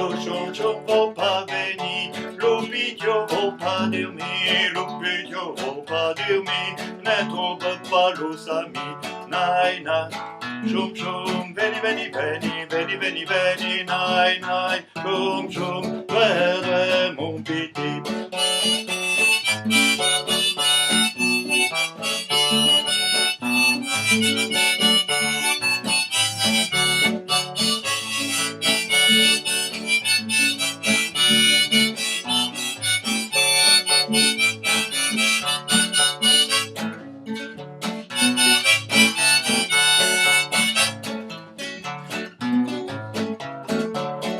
L'ojonjon va pas venir, l'opidio va pas dormir, l'opidio va pas dormir, ne trouve pas los amis, nai nai. Shum shum, veni veni veni, veni veni veni, nai nai. Shum shum, due mon petit.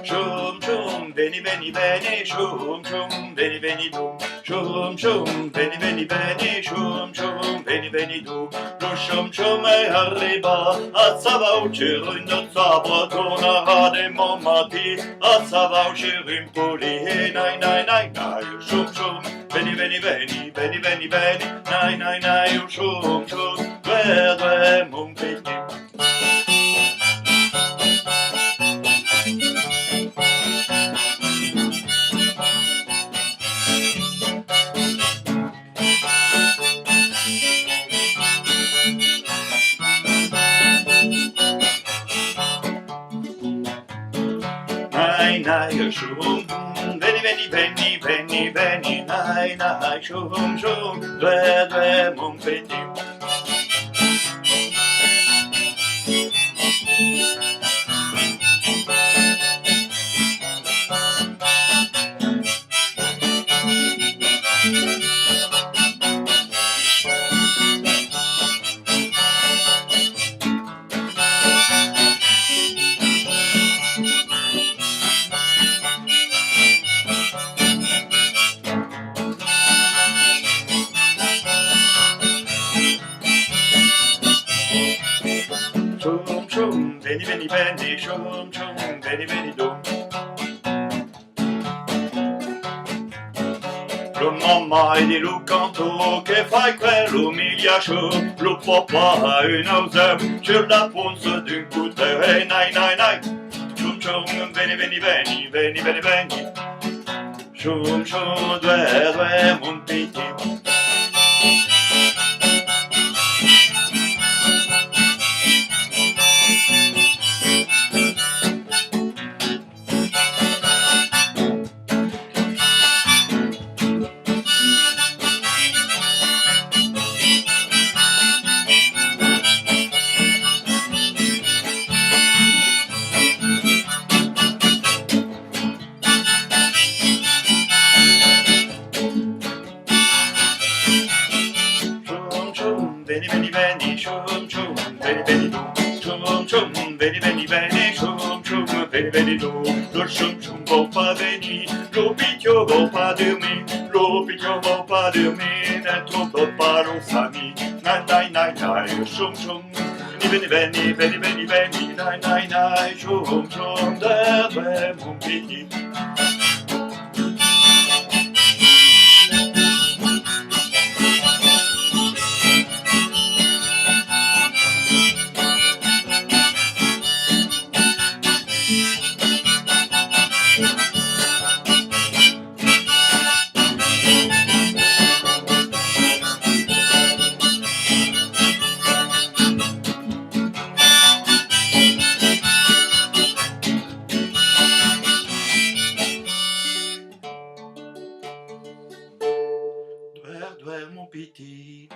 Shum shum, veni veni veni, shum shum, veni veni du. Shum shum, veni veni veni, shum shum, veni veni du. Lo shum shum è arriva, a sava uscire in sabato, tornerà de momati, a sava uscire in poli, nai nai nai nai, shum shum, veni veni veni, veni veni veni, nai nai nai, shum shum, due mon petit. Nai nai shum, veni veni veni veni veni, nai nai shum shum, due mon petit. Shum shum, veni veni veni, shum shum, veni veni du. Lo mamma e di Lucanto che fai quello migliascio, lo papà è un ausem, sur la ponce d'un couteau, nai nai nai. Shum shum, veni veni veni, veni veni veni. Shum shum, due mon petit. Veni veni veni, shum shum, veni veni du. Shum shum, veni veni veni, shum shum, veni veni du. Lo shum shum va pas venir, l'opidio va pas dormir, l'opidio va pas dormir, ne trouve pas los amis. Nai nai nai nai, shum shum, veni veni veni veni veni, nai nai nai, shum shum, due mon petit. Due mon petit.